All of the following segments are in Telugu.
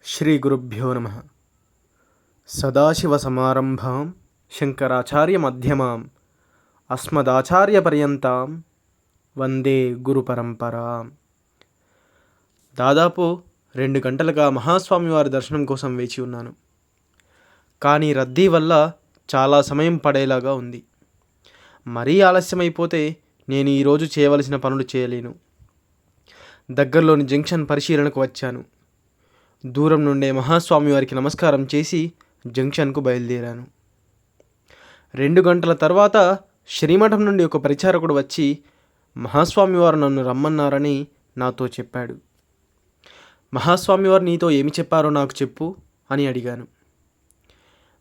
శ్రీగురుభ్యో నమః. సదాశివసమారంభాం శంకరాచార్యమధ్యమాం అస్మదాచార్యపర్యంతాం వందే గురుపరంపరాం. దాదాపు 2 గంటలుగా మహాస్వామివారి దర్శనం కోసం వేచి ఉన్నాను. కానీ రద్దీ వల్ల చాలా సమయం పడేలాగా ఉంది. మరీ ఆలస్యమైపోతే నేను ఈరోజు చేయవలసిన పనులు చేయలేను. దగ్గరలోని జంక్షన్ పరిశీలనకు వచ్చాను. దూరం నుండే మహాస్వామి వారికి నమస్కారం చేసి జంక్షన్కు బయలుదేరాను. 2 గంటల తర్వాత శ్రీమఠం నుండి ఒక పరిచారకుడు వచ్చి మహాస్వామి వారు నన్ను రమ్మన్నారని నాతో చెప్పాడు. మహాస్వామివారు నీతో ఏమి చెప్పారో నాకు చెప్పు అని అడిగాను.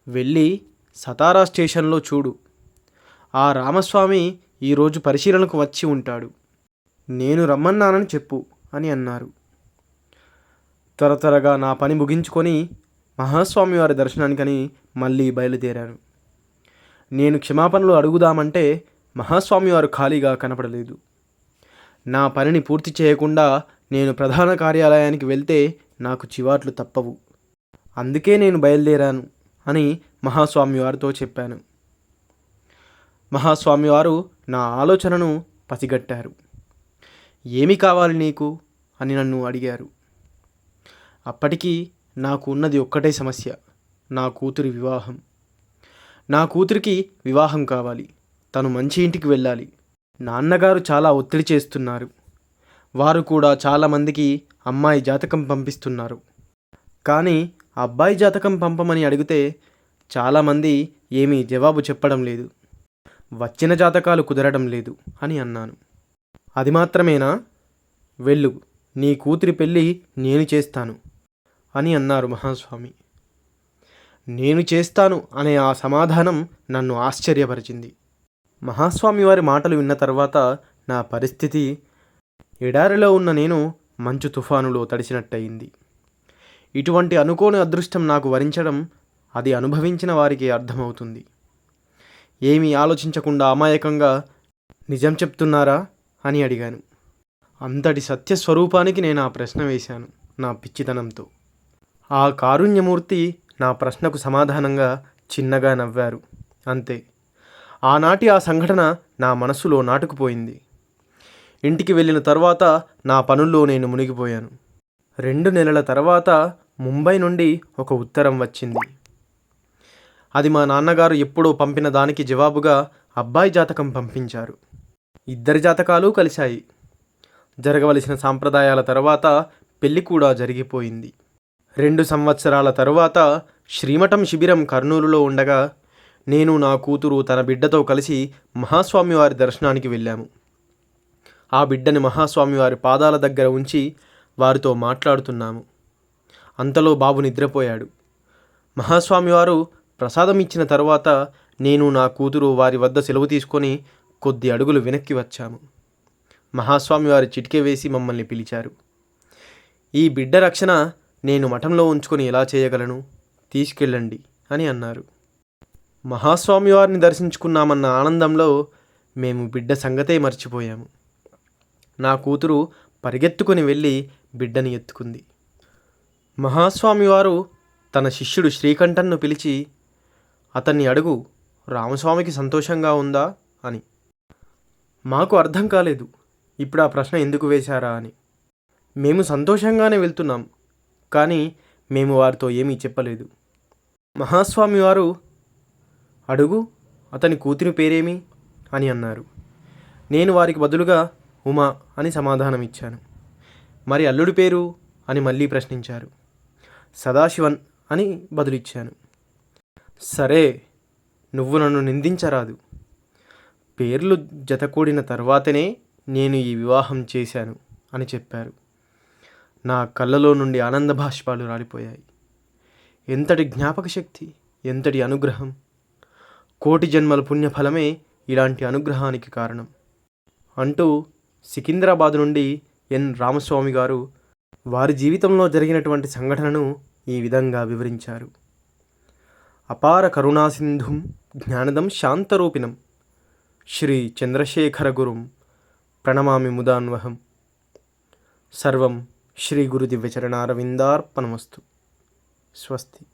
వెళ్ళి సతారా స్టేషన్లో చూడు, ఆ రామస్వామి ఈరోజు పరిశీలనకు వచ్చి ఉంటాడు, నేను రమ్మన్నానని చెప్పు అని అన్నారు. త్వరగా నా పని ముగించుకొని మహాస్వామివారి దర్శనానికని మళ్ళీ బయలుదేరాను. నేను క్షమాపణలు అడుగుదామంటే మహాస్వామివారు ఖాళీగా కనపడలేదు. నా పనిని పూర్తి చేయకుండా నేను ప్రధాన కార్యాలయానికి వెళ్తే నాకు చివాట్లు తప్పవు, అందుకే నేను బయలుదేరాను అని మహాస్వామివారితో చెప్పాను. మహాస్వామివారు నా ఆలోచనను పసిగట్టారు. ఏమి కావాలి నీకు అని నన్ను అడిగారు. అప్పటికి నాకు ఉన్నది ఒక్కటే సమస్య, నా కూతురి వివాహం. నా కూతురికి వివాహం కావాలి, తను మంచి ఇంటికి వెళ్ళాలి. నాన్నగారు చాలా ఒత్తిడి చేస్తున్నారు. వారు కూడా చాలామందికి అమ్మాయి జాతకం పంపిస్తున్నారు. కానీ అబ్బాయి జాతకం పంపమని అడిగితే చాలామంది ఏమీ జవాబు చెప్పడం లేదు. వచ్చిన జాతకాలు కుదరడం లేదు అని అన్నాను. అది మాత్రమేనా? వెళ్ళు, నీ కూతురి పెళ్ళి నేను చేస్తాను అని అన్నారు మహాస్వామి. నేను చేస్తాను అనే ఆ సమాధానం నన్ను ఆశ్చర్యపరిచింది. మహాస్వామి వారి మాటలు విన్న తర్వాత నా పరిస్థితి ఎడారిలో ఉన్న నేను మంచు తుఫానులో తడిసినట్టయింది. ఇటువంటి అనుకోని అదృష్టం నాకు వరించడం అది అనుభవించిన వారికి అర్థమవుతుంది. ఏమీ ఆలోచించకుండా అమాయకంగా నిజం చెప్తున్నారా అని అడిగాను. అంతటి సత్యస్వరూపానికి నేను ఆ ప్రశ్న వేశాను నా పిచ్చితనంతో. ఆ కారుణ్యమూర్తి నా ప్రశ్నకు సమాధానంగా చిన్నగా నవ్వారు, అంతే. ఆనాటి ఆ సంఘటన నా మనస్సులో నాటుకుపోయింది. ఇంటికి వెళ్ళిన తర్వాత నా పనుల్లో నేను మునిగిపోయాను. 2 నెలల తర్వాత ముంబై నుండి ఒక ఉత్తరం వచ్చింది. అది మా నాన్నగారు ఎప్పుడో పంపిన దానికి జవాబుగా అబ్బాయి జాతకం పంపించారు. ఇద్దరి జాతకాలు కలిశాయి. జరగవలసిన సాంప్రదాయాల తర్వాత పెళ్లి కూడా జరిగిపోయింది. 2 సంవత్సరాల తరువాత శ్రీమఠం శిబిరం కర్నూలులో ఉండగా నేను నా కూతురు తన బిడ్డతో కలిసి మహాస్వామివారి దర్శనానికి వెళ్ళాము. ఆ బిడ్డని మహాస్వామివారి పాదాల దగ్గర ఉంచి వారితో మాట్లాడుతున్నాము. అంతలో బాబు నిద్రపోయాడు. మహాస్వామివారు ప్రసాదం ఇచ్చిన తరువాత నేను నా కూతురు వారి వద్ద సెలవు తీసుకొని కొద్ది అడుగులు వెనక్కి వచ్చాము. మహాస్వామివారి చిటికె వేసి మమ్మల్ని పిలిచారు. ఈ బిడ్డ రక్షణ నేను మఠంలో ఉంచుకొని ఎలా చేయగలను, తీసుకెళ్ళండి అని అన్నారు. మహాస్వామివారిని దర్శించుకున్నామన్న ఆనందంలో మేము బిడ్డ సంగతే మర్చిపోయాము. నా కూతురు పరిగెత్తుకొని వెళ్ళి బిడ్డని ఎత్తుకుంది. మహాస్వామివారు తన శిష్యుడు శ్రీకంఠన్ను పిలిచి, అతన్ని అడుగు, రామస్వామికి సంతోషంగా ఉందా అని. మాకు అర్థం కాలేదు, ఇప్పుడు ఆ ప్రశ్న ఎందుకు వేశారా అని. మేము సంతోషంగానే వెళ్తున్నాం, కానీ మేము వారితో ఏమీ చెప్పలేదు. మహాస్వామి వారు, అడుగు, అతని కూతురి పేరేమి అని అన్నారు. నేను వారికి బదులుగా ఉమా అని సమాధానం ఇచ్చాను. మరి అల్లుడి పేరు అని మళ్ళీ ప్రశ్నించారు. సదాశివన్ అని బదులిచ్చాను. సరే, నువ్వు నన్ను నిందించరాదు. పేర్లు జతకూడిన తర్వాతనే నేను ఈ వివాహం చేశాను అని చెప్పారు. నా కళ్ళలో నుండి ఆనంద బాష్పాలు రాలిపోయాయి. ఎంతటి జ్ఞాపక శక్తి, ఎంతటి అనుగ్రహం! కోటి జన్మల పుణ్యఫలమే ఇలాంటి అనుగ్రహానికి కారణం అంటూ సికింద్రాబాద్ నుండి ఎన్ రామస్వామి గారు వారి జీవితంలో జరిగినటువంటి సంఘటనను ఈ విధంగా వివరించారు. అపార కరుణాసింధుం జ్ఞానదం శాంతరూపిణం శ్రీ చంద్రశేఖర గురుం ప్రణమామి ముదాన్వహం. సర్వం శ్రీ గురు దివ్యచరణారవిందార్పణమస్తు. స్వస్తి.